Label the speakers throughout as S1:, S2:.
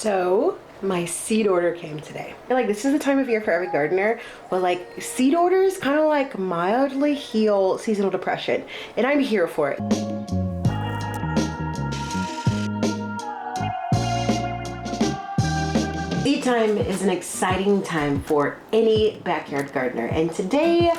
S1: So my seed order came today. Like, this is the time of year for every gardener, but like seed orders kind of like mildly heal seasonal depression, and I'm here for it. Seed time is an exciting time for any backyard gardener, and today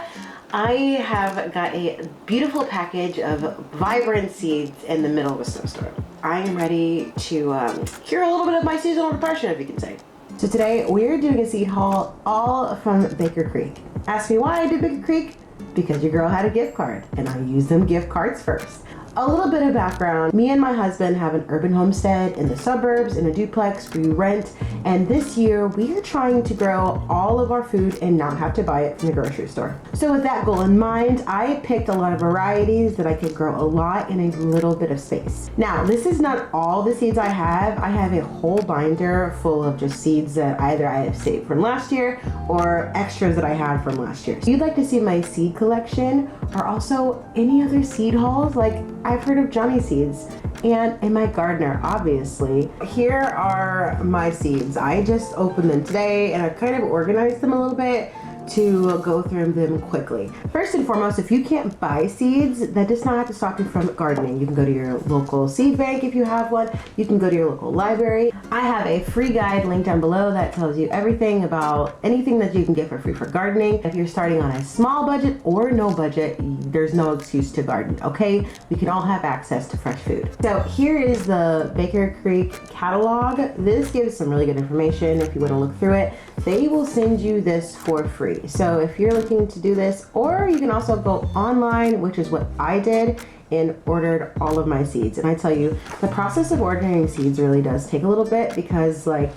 S1: I have got a beautiful package of vibrant seeds in the middle of a snowstorm. I am ready to cure a little bit of my seasonal depression, if you can say. So today we're doing a seed haul all from Baker Creek. Ask me why I did Baker Creek? Because your girl had a gift card and I used them gift cards first. A little bit of background. Me and my husband have an urban homestead in the suburbs in a duplex we rent, and this year we are trying to grow all of our food and not have to buy it from the grocery store. So with that goal in mind, I picked a lot of varieties that I could grow a lot in a little bit of space. Now, this is not all the seeds I have. I have a whole binder full of just seeds that either I have saved from last year or extras that I had from last year. If you'd like to see my seed collection or also any other seed hauls, like I've heard of Johnny seeds and in my gardener, obviously. Here are my seeds. I just opened them today and I've kind of organized them a little bit to go through them quickly. First and foremost, if you can't buy seeds, that does not have to stop you from gardening. You can go to your local seed bank if you have one. You can go to your local library. I have a free guide linked down below that tells you everything about anything that you can get for free for gardening. If you're starting on a small budget or no budget, there's no excuse to garden, okay? We can all have access to fresh food. So here is the Baker Creek catalog. This gives some really good information if you want to look through it. They will send you this for free. So if you're looking to do this, or you can also go online, which is what I did, and ordered all of my seeds. And I tell you, the process of ordering seeds really does take a little bit because like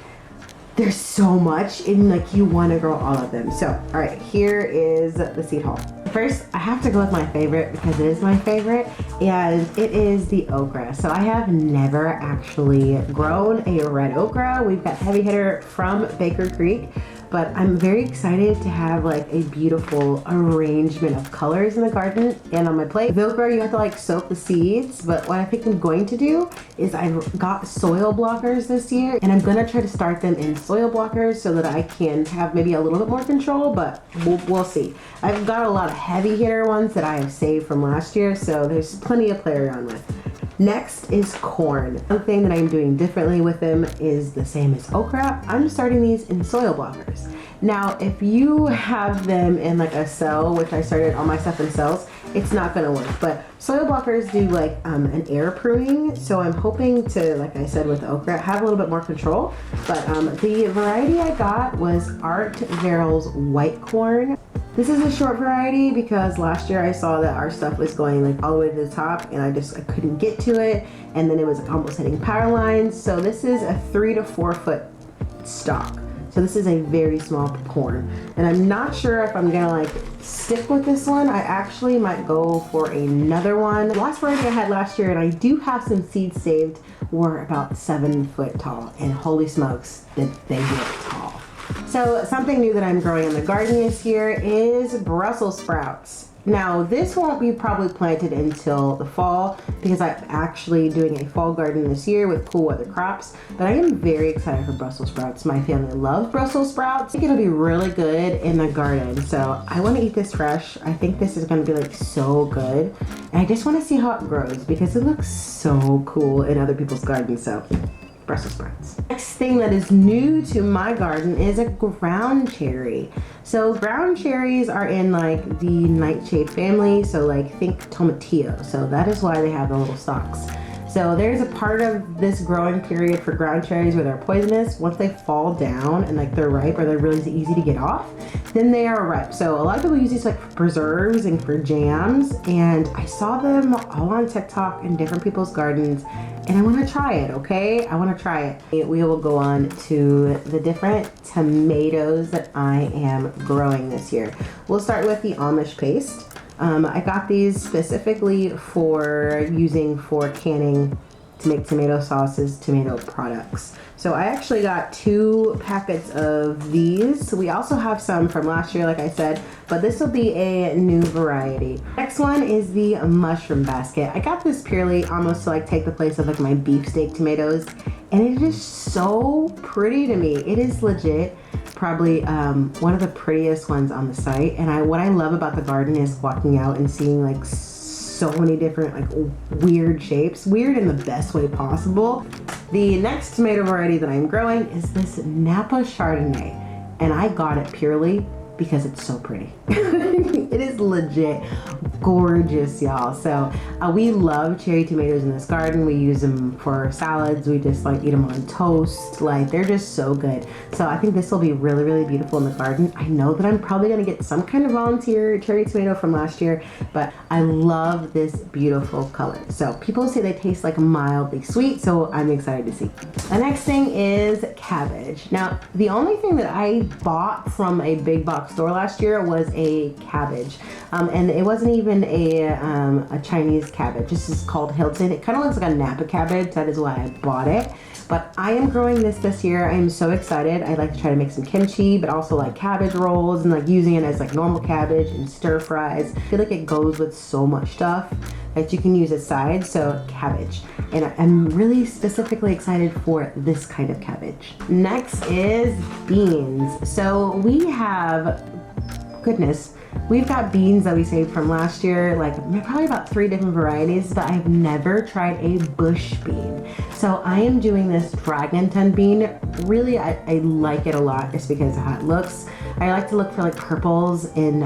S1: there's so much and like you want to grow all of them. So all right, here is the seed haul. First, I have to go with my favorite because it is my favorite, and it is the okra. So I have never actually grown a red okra. We've got Heavy Hitter from Baker Creek, but I'm very excited to have like a beautiful arrangement of colors in the garden and on my plate. With okra, you have to like soak the seeds, but what I think I'm going to do is I've got soil blockers this year, and I'm gonna try to start them in soil blockers so that I can have maybe a little bit more control, but we'll see. I've got a lot of heavy hitter ones that I have saved from last year, so there's plenty to play around with. Next is corn. One thing that I'm doing differently with them is the same as okra. I'm starting these in soil blockers. Now, if you have them in like a cell, which I started all my stuff in cells, it's not gonna work. But soil blockers do like an air pruning. So I'm hoping to, like I said with okra, have a little bit more control. But the variety I got was Art Verrill's white corn. This is a short variety because last year I saw that our stuff was going like all the way to the top and I couldn't get to it, and then it was almost hitting power lines. So this is a 3 to 4 foot stalk. So this is a very small corn, and I'm not sure if I'm gonna like stick with this one. I actually might go for another one. The last variety I had last year, and I do have some seeds saved, were about 7 foot tall, and holy smokes, did they get tall. So something new that I'm growing in the garden this year is Brussels sprouts. Now this won't be probably planted until the fall because I'm actually doing a fall garden this year with cool weather crops, but I am very excited for Brussels sprouts. My family loves Brussels sprouts. I think it'll be really good in the garden. So I want to eat this fresh. I think this is going to be like so good. And I just want to see how it grows because it looks so cool in other people's gardens. So Brussels sprouts. Next thing that is new to my garden is a ground cherry. So ground cherries are in like the nightshade family, so like think tomatillo. So that is why they have the little stalks. So there's a part of this growing period for ground cherries where they're poisonous. Once they fall down and like they're ripe or they're really easy to get off, then they are ripe. So a lot of people use these like for preserves and for jams, and I saw them all on TikTok in different people's gardens, and I want to try it, okay? I want to try it. We will go on to the different tomatoes that I am growing this year. We'll start with the Amish paste. I got these specifically for using for canning to make tomato sauces, tomato products. So I actually got 2 packets of these. We also have some from last year, like I said, but this will be a new variety. Next one is the mushroom basket. I got this purely almost to like take the place of like my beefsteak tomatoes, and it is so pretty to me. It is legit probably one of the prettiest ones on the site. And what I love about the garden is walking out and seeing like so many different like weird shapes, weird in the best way possible. The next tomato variety that I'm growing is this Napa Chardonnay, and I got it purely because it's so pretty. It is legit gorgeous, y'all. So we love cherry tomatoes in this garden. We use them for salads. We just like eat them on toast. Like, they're just so good. So I think this will be really, really beautiful in the garden. I know that I'm probably gonna get some kind of volunteer cherry tomato from last year, but I love this beautiful color. So people say they taste like mildly sweet, so I'm excited to see. The next thing is cabbage. Now, the only thing that I bought from a big box store last year was a cabbage. And it wasn't even a Chinese cabbage. This is called Hilton. It kind of looks like a Napa cabbage. That is why I bought it. But I am growing this year. I am so excited. I like to try to make some kimchi, but also like cabbage rolls and like using it as like normal cabbage and stir fries. I feel like it goes with so much stuff that you can use as sides. So cabbage. And I'm really specifically excited for this kind of cabbage. Next is beans. So we have, goodness, we've got beans that we saved from last year, like probably about 3 different varieties, but I've never tried a bush bean. So I am doing this dragonton bean. Really, I like it a lot just because of how it looks. I like to look for like purples in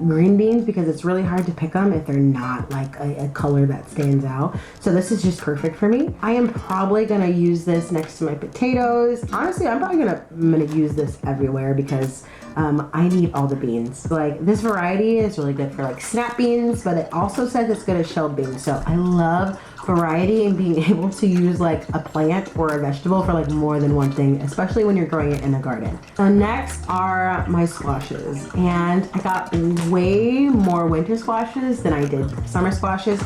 S1: green beans because it's really hard to pick them if they're not like a color that stands out. So this is just perfect for me. I am probably gonna use this next to my potatoes. Honestly, I'm probably gonna use this everywhere because I need all the beans. Like, this variety is really good for like snap beans, but it also says it's good as shelled beans. So I love variety and being able to use like a plant or a vegetable for like more than one thing, especially when you're growing it in a garden. So next are my squashes, and I got way more winter squashes than I did summer squashes.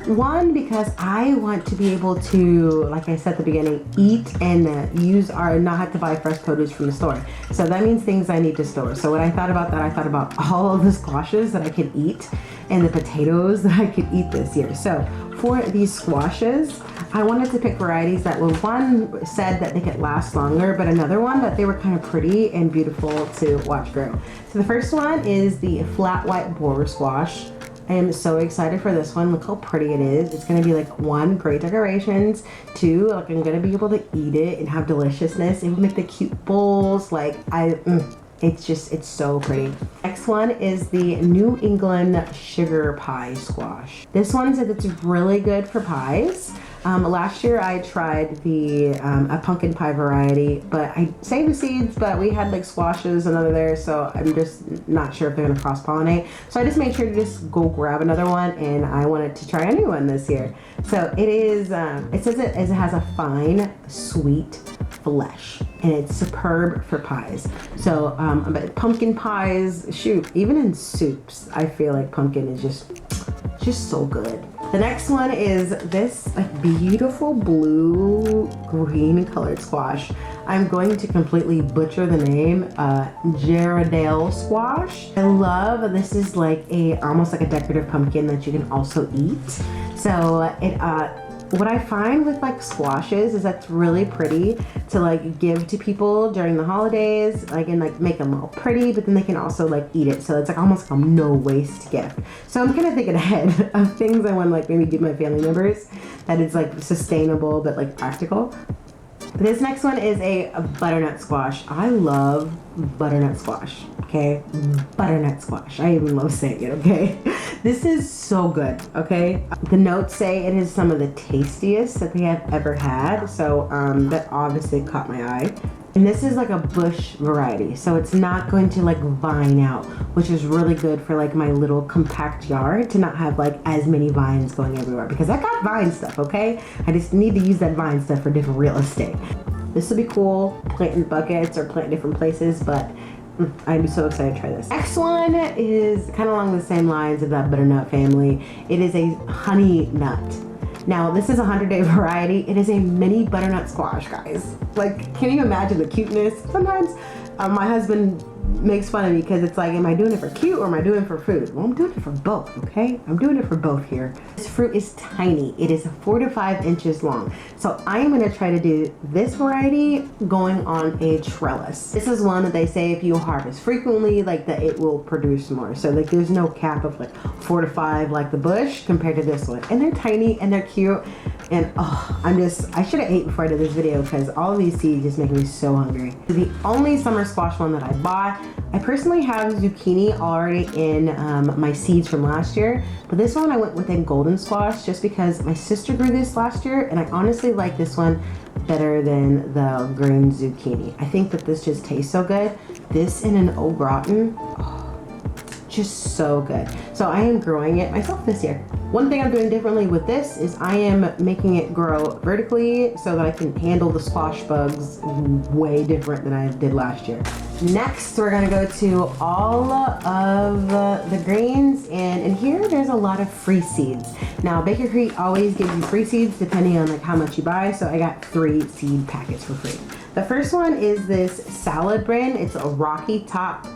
S1: One, because I want to be able to, like I said at the beginning, eat and use or not have to buy fresh produce from the store. So that means things I need to store. So when I thought about that, I thought about all of the squashes that I could eat and the potatoes that I could eat this year. So for these squashes, I wanted to pick varieties that were, one said that they could last longer, but another one that they were kind of pretty and beautiful to watch grow. So the first one is the flat white borer squash. I am so excited for this one. Look how pretty it is. It's gonna be like, 1, great decorations. 2, like I'm gonna be able to eat it and have deliciousness. It would make the cute bowls. Like it's so pretty. Next one is the New England sugar pie squash. This one says it's really good for pies. Last year I tried the a pumpkin pie variety, but I saved the seeds, but we had like squashes and other there, so I'm just not sure if they're gonna cross-pollinate. So I just made sure to just go grab another one, and I wanted to try a new one this year. So it is, it says it has a fine, sweet flesh, and it's superb for pies. So but pumpkin pies, shoot, even in soups, I feel like pumpkin is just so good. The next one is this like beautiful blue green colored squash. I'm going to completely butcher the name, Gerardale squash. I love, this is like almost like a decorative pumpkin that you can also eat. So it what I find with like squashes is that's really pretty to like give to people during the holidays, like, and like make them all pretty, but then they can also like eat it. So it's like almost like a no waste gift. So I'm kind of thinking ahead of things I want to like maybe give my family members that is like sustainable but like practical. This next one is a butternut squash. I love butternut squash, okay? Butternut squash. I even love saying it, okay? This is so good, okay? The notes say it is some of the tastiest that they have ever had, so that obviously caught my eye. And this is like a bush variety, so it's not going to like vine out, which is really good for like my little compact yard to not have like as many vines going everywhere, because I got vine stuff, okay? I just need to use that vine stuff for different real estate. This will be cool, plant in buckets or plant different places, but I'm so excited to try this. Next one is kind of along the same lines of that butternut family. It is a honey nut. Now this is a 100-day variety. It is a mini butternut squash, guys. Like, can you imagine the cuteness? Sometimes my husband makes fun of me because it's like, am I doing it for cute or am I doing it for food? Well, I'm doing it for both, okay? I'm doing it for both here. This fruit is tiny. It is 4 to 5 inches long. So I am gonna try to do this variety going on a trellis. This is one that they say if you harvest frequently, like that it will produce more. So like there's no cap of like 4 to 5 like the bush compared to this one. And they're tiny and they're cute. And oh, I should have ate before I did this video because all of these seeds just make me so hungry. The only summer squash one that I bought, I personally have zucchini already in my seeds from last year, but this one I went with a golden squash just because my sister grew this last year and I honestly like this one better than the green zucchini. I think that this just tastes so good. This in an au gratin, oh, just so good. So I am growing it myself this year. One thing I'm doing differently with this is I am making it grow vertically so that I can handle the squash bugs way different than I did last year. Next, we're gonna go to all of the greens, and in here there's a lot of free seeds. Now, Baker Creek always gives you free seeds depending on like how much you buy, so I got 3 seed packets for free. The first one is this salad blend. It's a rocky top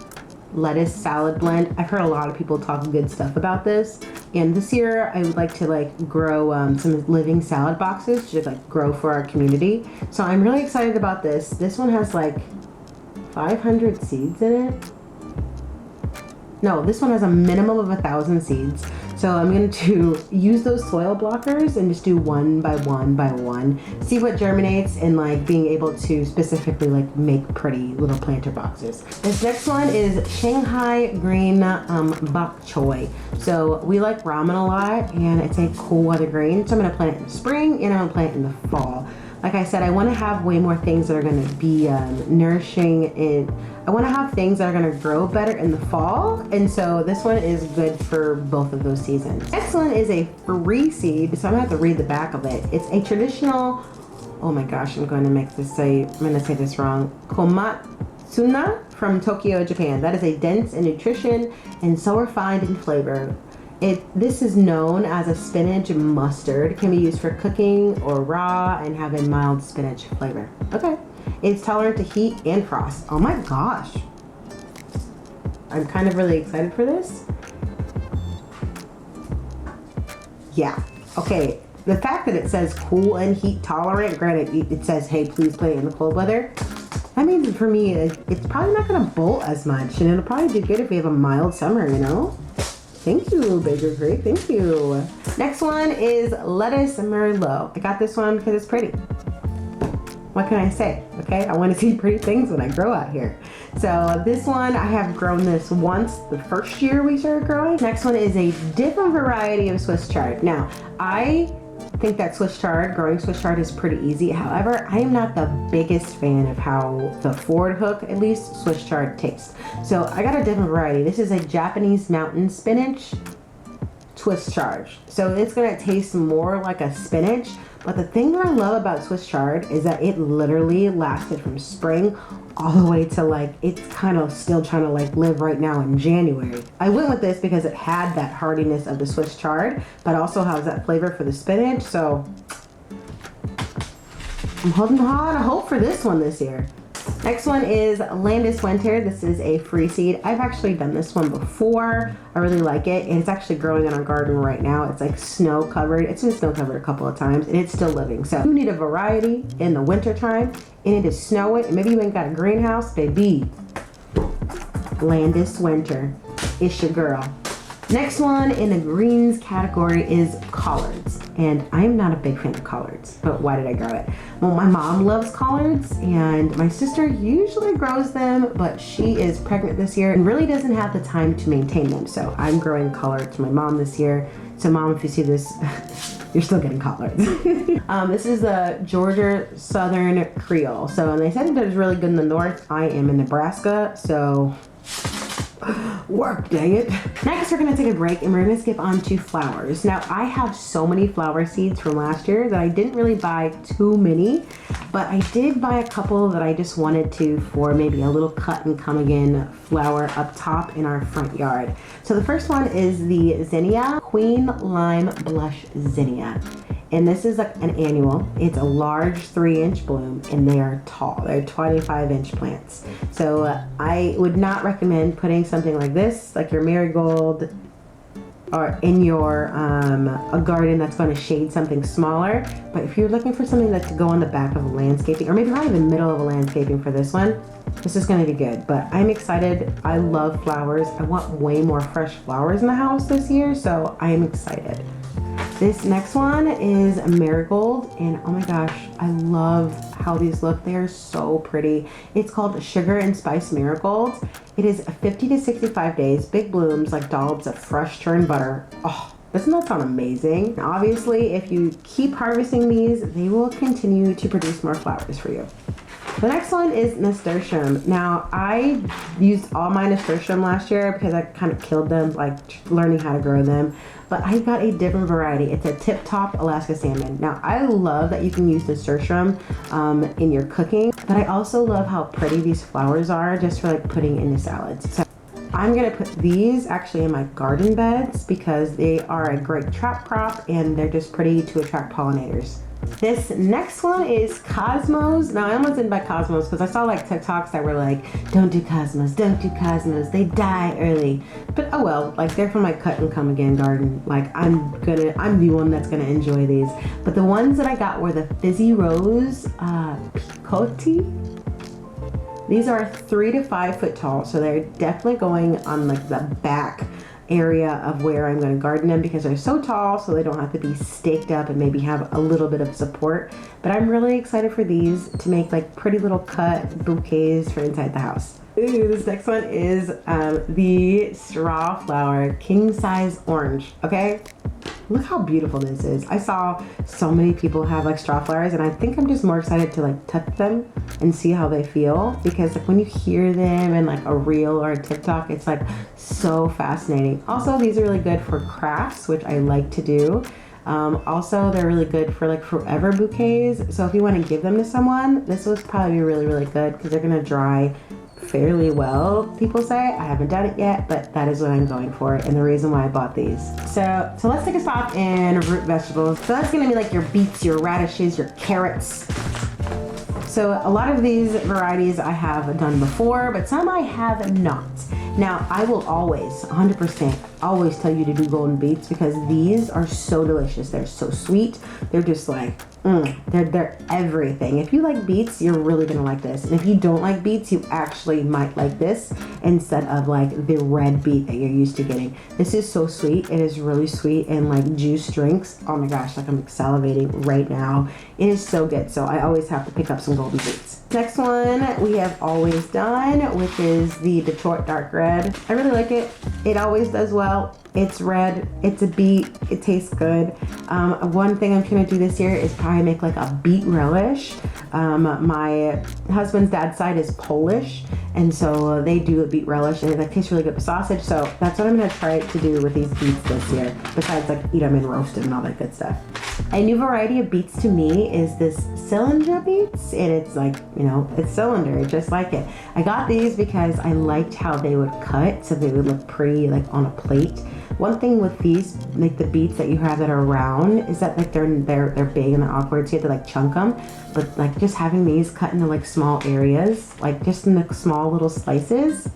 S1: lettuce salad blend. I've heard a lot of people talk good stuff about this, and this year I would like to like grow some living salad boxes to like grow for our community. So I'm really excited about this. This one has like 500 seeds in it. No, this one has a minimum of 1,000 seeds. So I'm going to use those soil blockers and just do one by one by one. See what germinates and like being able to specifically like make pretty little planter boxes. This next one is Shanghai green bok choy. So we like ramen a lot and it's a cool weather green. So I'm going to plant it in the spring and I'm going to plant it in the fall. Like I said, I want to have way more things that are going to be nourishing, and I want to have things that are going to grow better in the fall, and so this one is good for both of those seasons. Next one is a free seed, so I'm going to have to read the back of it. It's a traditional, oh my gosh, I'm going to say this wrong, komatsuna from Tokyo, Japan. That is a dense in nutrition and so refined in flavor. This is known as a spinach mustard. It can be used for cooking or raw and have a mild spinach flavor. Okay. It's tolerant to heat and frost. Oh my gosh. I'm kind of really excited for this. Yeah. Okay. The fact that it says cool and heat tolerant, granted it says, hey, please play in the cold weather. That means for me, it's probably not going to bolt as much, and it'll probably do good if we have a mild summer, you know? Thank you, Baker Creek. Thank you. Next one is lettuce merlot. I got this one because it's pretty. What can I say? Okay, I want to see pretty things when I grow out here. So this one, I have grown this once the first year we started growing. Next one is a different variety of Swiss chard. Now, I think that growing Swiss chard is pretty easy. However, I am not the biggest fan of how the forward hook, at least, Swiss chard tastes. So I got a different variety. This is a Japanese mountain spinach Swiss chard. So it's gonna taste more like a spinach, but the thing that I love about Swiss chard is that it literally lasted from spring all the way to like, it's kind of still trying to like live right now in January. I went with this because it had that hardiness of the Swiss chard, but also has that flavor for the spinach. So I'm holding on hope for this one this year. Next one is Landis Winter. This is a free seed. I've actually done this one before. I really like it, and it's actually growing in our garden right now. It's like snow covered. It's been snow covered a couple of times, and it's still living. So you need a variety in the winter time, and it is snowing, and maybe you ain't got a greenhouse, baby. Landis Winter. It's your girl. Next one in the greens category is collards, and I'm not a big fan of collards, but why did I grow it? Well, my mom loves collards, and my sister usually grows them, but she is pregnant this year and really doesn't have the time to maintain them, so I'm growing collards for my mom this year. So Mom, if you see this, you're still getting collards. This is the Georgia Southern Creole. So, and they said that it's really good in the north. I am in Nebraska, so work, dang it. Next, we're gonna take a break and we're gonna skip on to flowers. Now, I have so many flower seeds from last year that I didn't really buy too many, but I did buy a couple that I just wanted to for maybe a little cut and come again flower up top in our front yard. So the first one is the Zinnia Queen Lime Blush Zinnia. And this is like an annual. It's a large 3-inch bloom, and they are tall. They're 25-inch plants. So I would not recommend putting something like this, like your marigold, or in your a garden that's going to shade something smaller. But if you're looking for something that could go on the back of a landscaping, or maybe right in the middle of a landscaping for this one, this is going to be good. But I'm excited. I love flowers. I want way more fresh flowers in the house this year, so I am excited. This next one is a marigold, and oh my gosh, I love how these look. They are so pretty. It's called Sugar and Spice Marigolds. It is 50 to 65 days, big blooms like dollops of fresh churned butter. Oh, doesn't that sound amazing? Obviously, if you keep harvesting these, they will continue to produce more flowers for you. The next one is nasturtium. Now, I used all my nasturtium last year because I kind of killed them, like learning how to grow them. But I got a different variety. It's a tip-top Alaska salmon. Now, I love that you can use nasturtium in your cooking, but I also love how pretty these flowers are just for like putting into salads. So I'm gonna put these actually in my garden beds because they are a great trap crop and they're just pretty to attract pollinators. This next one is cosmos. Now I almost didn't buy cosmos because I saw like TikToks that were like, don't do cosmos, they die early. But oh well, like they're from my cut and come again garden. Like I'm the one that's gonna enjoy these. But the ones that I got were the Fizzy Rose Picotti. These are 3 to 5 foot tall, so they're definitely going on like the back area of where I'm going to garden them because they're so tall, so they don't have to be staked up and maybe have a little bit of support. But I'm really excited for these to make like pretty little cut bouquets for inside the house. Ooh, this next one is the straw flower king size orange. Okay, look how beautiful this is. I saw so many people have like straw flowers, and I think I'm just more excited to like touch them and see how they feel, because like when you hear them in like a reel or a TikTok, it's like so fascinating. Also, these are really good for crafts, which I like to do. Also, they're really good for like forever bouquets. So if you want to give them to someone, this would probably be really, really good because they're gonna dry fairly well, people say. I haven't done it yet, but that is what I'm going for and the reason why I bought these. So let's take a stop in root vegetables. So that's gonna be like your beets, your radishes, your carrots. So a lot of these varieties I have done before, but some I have not. Now, I will always, 100%, always tell you to do golden beets because these are so delicious. They're so sweet. They're just like, they're everything. If you like beets, you're really gonna like this. And if you don't like beets, you actually might like this instead of like the red beet that you're used to getting. This is so sweet. It is really sweet, and like juice drinks. Oh my gosh, like I'm salivating right now. It is so good. So I always have to pick up some golden beets. Next one we have always done, which is the Detroit dark red. I really like it. It always does well. It's red, it's a beet, it tastes good. One thing I'm trying to do this year is probably make like a beet relish. My husband's dad's side is Polish, and so they do a beet relish, and it tastes really good with sausage. So that's what I'm gonna try to do with these beets this year, besides like eat them and roast them and all that good stuff. A new variety of beets to me is this cylinder beets, and it's like, you know, it's cylinder, just like it. I got these because I liked how they would cut, so they would look pretty like on a plate. One thing with these, like the beets that you have that are round, is that like they're big and they're awkward, so you have to like chunk them. But like just having these cut into like small areas, like just in the small little slices,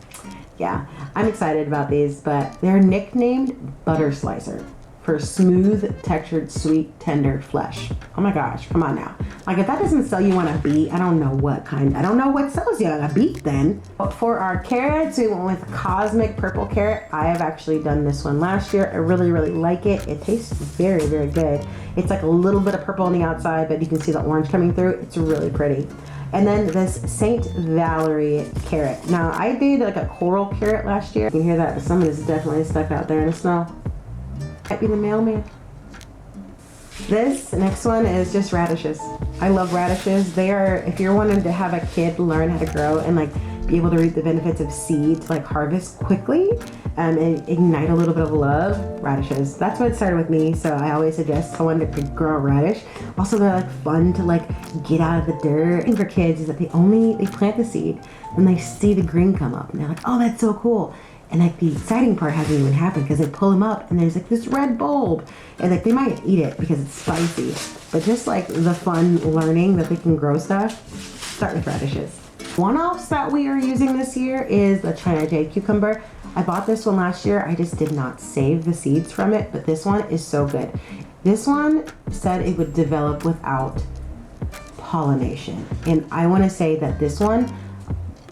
S1: yeah, I'm excited about these. But they're nicknamed butter slicer for smooth, textured, sweet, tender flesh. Oh my gosh, come on now. Like if that doesn't sell you on a beet, I don't know what kind. I don't know what sells you on a beet then. But for our carrots, we went with Cosmic Purple Carrot. I have actually done this one last year. I really, really like it. It tastes very, very good. It's like a little bit of purple on the outside, but you can see the orange coming through. It's really pretty. And then this St. Valerie carrot. Now I did like a coral carrot last year. You can hear that, but some of this is definitely stuck out there in the snow. Might be the mailman. This next one is just radishes. I love radishes. They are, if you're wanting to have a kid learn how to grow and like be able to reap the benefits of seed to like harvest quickly and ignite a little bit of love, radishes. That's what started with me, so I always suggest someone to grow a radish. Also, they're like fun to like get out of the dirt. And for kids is that they plant the seed when they see the green come up and they're like, oh, that's so cool. And like the exciting part hasn't even happened because they pull them up and there's like this red bulb. And like they might eat it because it's spicy. But just like the fun learning that they can grow stuff, start with radishes. One-offs that we are using this year is the China Jade cucumber. I bought this one last year. I just did not save the seeds from it, but this one is so good. This one said it would develop without pollination. And I want to say that this one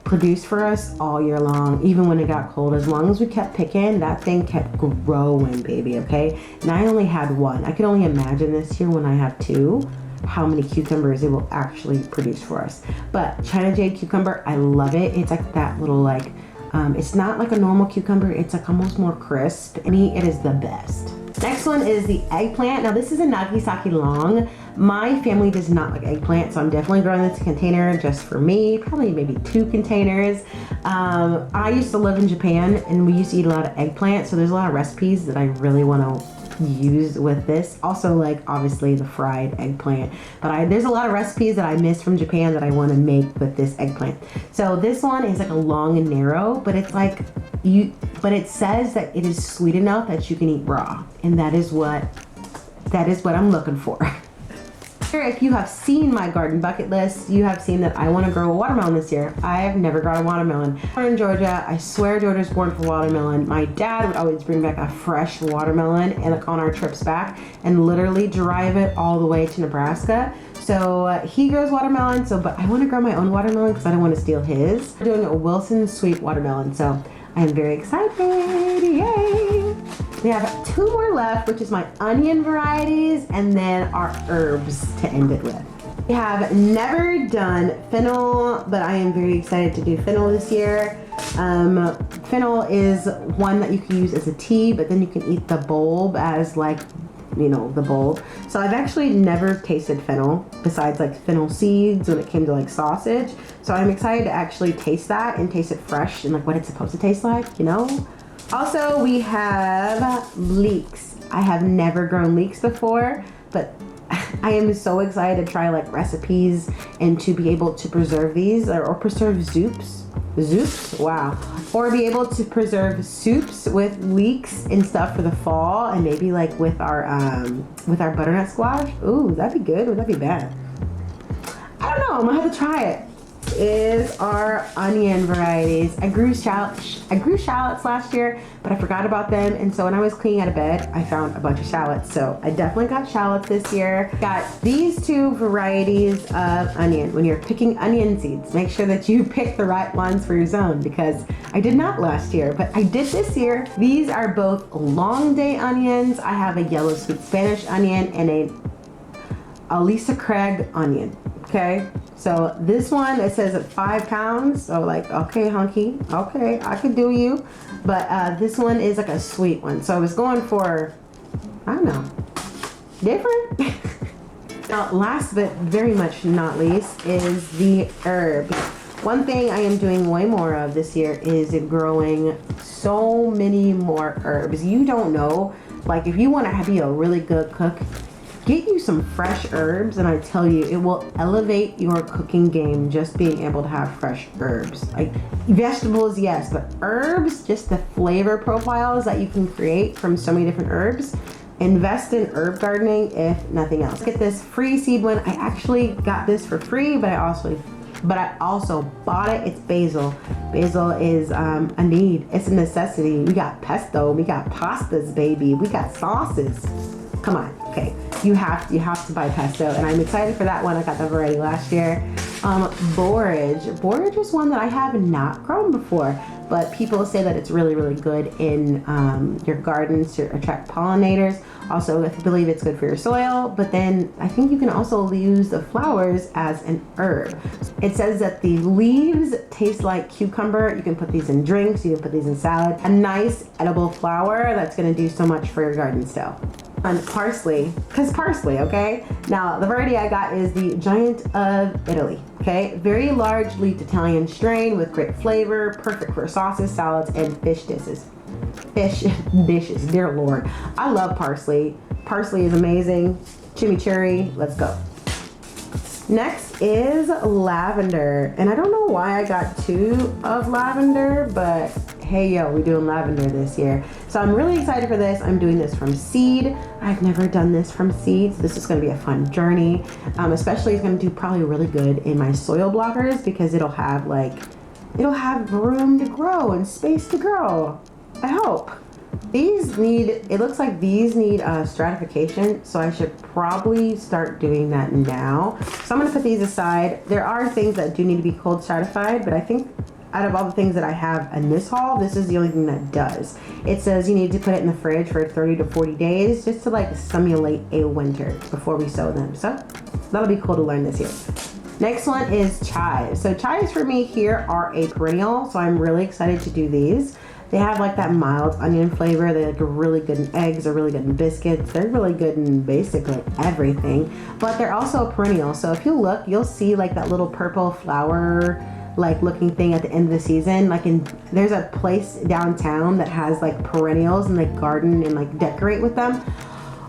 S1: produced for us all year long, even when it got cold. As long as we kept picking, that thing kept growing, baby, okay? And I only had one. I could only imagine this year when I have two, how many cucumbers it will actually produce for us. But China Jade cucumber, I love it. It's like that little like, it's not like a normal cucumber. It's like almost more crisp. To me, it is the best. Next one is the eggplant. Now this is a Nagasaki long. My family does not like eggplant, so I'm definitely growing this container just for me, probably maybe 2 containers. I used to live in Japan and we used to eat a lot of eggplant, so there's a lot of recipes that I really want to use with this. Also, like obviously the fried eggplant, but there's a lot of recipes that I miss from Japan that I want to make with this eggplant. So this one is like a long and narrow, but it's like but it says that it is sweet enough that you can eat raw, and that is what I'm looking for. If you have seen my garden bucket list, you have seen that I want to grow a watermelon this year. I have never grown a watermelon. We're in Georgia. I swear Georgia's born for watermelon. My dad would always bring back a fresh watermelon and like on our trips back and literally drive it all the way to Nebraska. So he grows watermelon, but I want to grow my own watermelon because I don't want to steal his. We're doing a Wilson sweet watermelon, so I am very excited. Yay! We have 2 more left, which is my onion varieties and then our herbs to end it with. We have never done fennel, but I am very excited to do fennel this year. Fennel is one that you can use as a tea, but then you can eat the bulb as like, you know, the bulb. So I've actually never tasted fennel besides like fennel seeds when it came to like sausage. So I'm excited to actually taste that and taste it fresh and like what it's supposed to taste like, you know? Also, we have leeks. I have never grown leeks before, but I am so excited to try like recipes and to be able to preserve these or preserve soups. Wow. Or be able to preserve soups with leeks and stuff for the fall, and maybe like with our butternut squash. Ooh, that'd be good. Would that be bad? I don't know. I'm gonna have to try it. Is our onion varieties. I grew shallots last year, but I forgot about them, and so when I was cleaning out of bed, I found a bunch of shallots. So I definitely got shallots this year. Got these 2 varieties of onion. When you're picking onion seeds, make sure that you pick the right ones for your zone, because I did not last year, but I did this year. These are both long day onions. I have a yellow sweet Spanish onion and a Lisa Craig onion. Okay, so this one, it says at 5 pounds. So like, okay, hunky, okay, I could do you. But this one is like a sweet one. So I was going for, I don't know, different. Now, last but very much not least is the herbs. One thing I am doing way more of this year is growing so many more herbs. You don't know, like if you want to be a really good cook, get you some fresh herbs, and I tell you, it will elevate your cooking game just being able to have fresh herbs. Like vegetables, yes, but herbs, just the flavor profiles that you can create from so many different herbs. Invest in herb gardening if nothing else. Get this free seed one. I actually got this for free, but I also bought it. It's basil. Basil is a need. It's a necessity. We got pesto. We got pastas, baby. We got sauces. Come on, okay. You have to buy pesto, and I'm excited for that one. I got the variety last year. Borage. Borage is one that I have not grown before, but people say that it's really, really good in your gardens to attract pollinators. Also, I believe it's good for your soil, but then I think you can also use the flowers as an herb. It says that the leaves taste like cucumber. You can put these in drinks, you can put these in salad. A nice edible flower that's gonna do so much for your garden still. And parsley, because parsley, okay? Now, the variety I got is the Giant of Italy, okay? Very large leafed Italian strain with great flavor, perfect for sauces, salads, and fish dishes. Fish dishes, dear Lord. I love parsley. Parsley is amazing. Chimichurri, let's go. Next is lavender. And I don't know why I got 2 of lavender, but hey yo, we're doing lavender this year. So I'm really excited for this. I'm doing this from seed. I've never done this from seeds. This is gonna be a fun journey. Especially it's gonna do probably really good in my soil blockers because it'll have room to grow and space to grow. I hope. It looks like these need stratification, so I should probably start doing that now. So I'm gonna put these aside. There are things that do need to be cold stratified, but I think out of all the things that I have in this haul, this is the only thing that does. It says you need to put it in the fridge for 30 to 40 days just to like simulate a winter before we sow them. So that'll be cool to learn this year. Next one is chives. So chives for me here are a perennial, so I'm really excited to do these. They have like that mild onion flavor. They're like really good in eggs. They're really good in biscuits. They're really good in basically everything. But they're also a perennial. So if you look, you'll see like that little purple flower like looking thing at the end of the season. There's a place downtown that has like perennials and like garden and like decorate with them.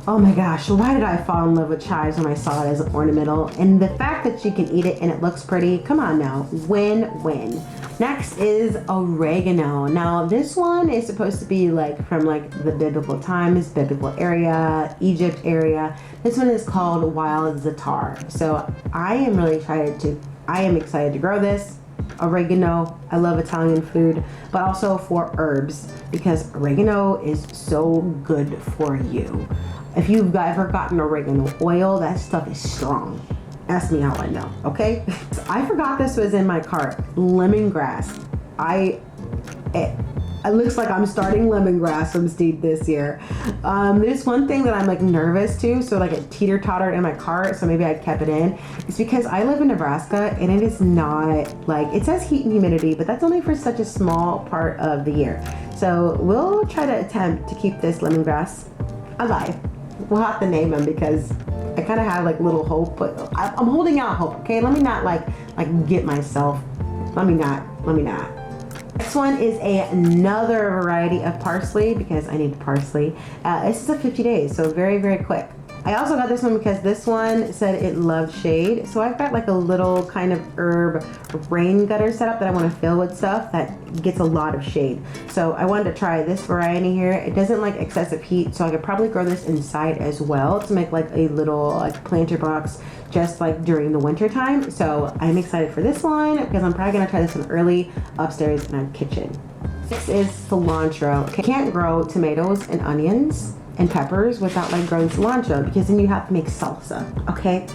S1: Oh my gosh, why did I fall in love with chives when I saw it as an ornamental? And the fact that you can eat it and it looks pretty, come on now, win-win. Next is oregano. Now this one is supposed to be like from like the biblical times, biblical area, Egypt area. This one is called wild zatar. So I am excited to grow this. Oregano, I love Italian food, but also for herbs because oregano is so good for you. If you've ever gotten oregano oil, that stuff is strong. Ask me how I know, okay? I forgot this was in my cart. Lemongrass. It looks like I'm starting lemongrass from seed this year. There's one thing that I'm like nervous to, so like it teeter-tottered in my cart, so maybe I kept it in. It's because I live in Nebraska and it is not like, it says heat and humidity, but that's only for such a small part of the year. So we'll try to attempt to keep this lemongrass alive. We'll have to name him because I kind of have like little hope, but I'm holding out hope, okay? Let me not like get myself. Let me not. Next one is another variety of parsley because I need parsley. This is a 50 days, so very, very quick. I also got this one because this one said it loved shade. So I've got like a little kind of herb rain gutter setup that I want to fill with stuff that gets a lot of shade. So I wanted to try this variety here. It doesn't like excessive heat, so I could probably grow this inside as well to make like a little like planter box just like during the winter time. So I'm excited for this one because I'm probably gonna try this one early upstairs in our kitchen. Next is cilantro. Okay, can't grow tomatoes and onions and peppers without like growing cilantro because then you have to make salsa, okay?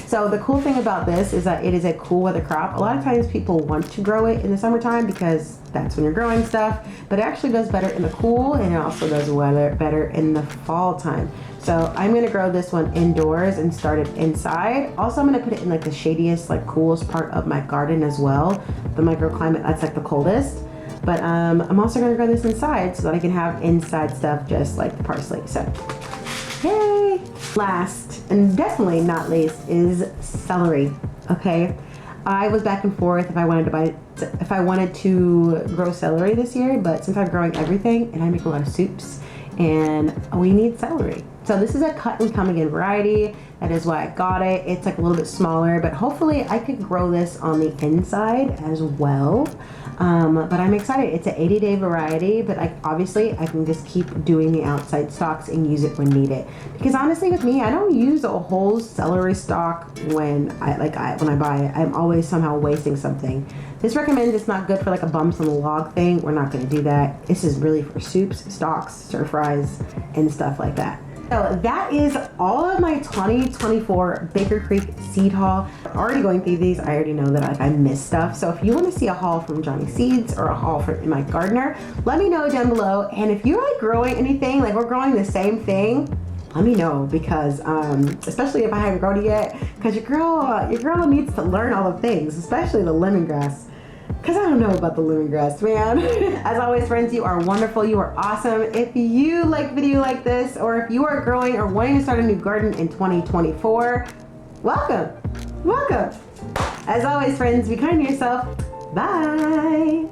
S1: So the cool thing about this is that it is a cool weather crop. A lot of times people want to grow it in the summertime because that's when you're growing stuff, but it actually does better in the cool and it also does better in the fall time. So I'm gonna grow this one indoors and start it inside. Also, I'm gonna put it in like the shadiest, like coolest part of my garden as well. The microclimate, that's like the coldest. But I'm also gonna grow this inside so that I can have inside stuff just like the parsley. So, yay! Last, and definitely not least, is celery, okay? I was back and forth if I wanted to grow celery this year, but since I'm growing everything and I make a lot of soups, and we need celery. So this is a cut and come again variety. That is why I got it. It's like a little bit smaller, but hopefully I could grow this on the inside as well. But I'm excited. It's an 80-day variety, but obviously I can just keep doing the outside stalks and use it when needed. Because honestly with me, I don't use a whole celery stalk when I buy it. I'm always somehow wasting something. This recommends it's not good for like a bumps on the log thing. We're not gonna do that. This is really for soups, stocks, stir fries, and stuff like that. So that is all of my 2024 Baker Creek seed haul. Already going through these, I already know that like I missed stuff. So if you want to see a haul from Johnny Seeds or a haul from my gardener, let me know down below. And if you're like growing anything, like we're growing the same thing, let me know because especially if I haven't grown it yet, because your girl needs to learn all the things, especially the lemongrass. Because I don't know about the lemongrass, man. As always, friends, you are wonderful. You are awesome. If you like video like this, or if you are growing or wanting to start a new garden in 2024, welcome. Welcome. As always, friends, be kind to yourself. Bye.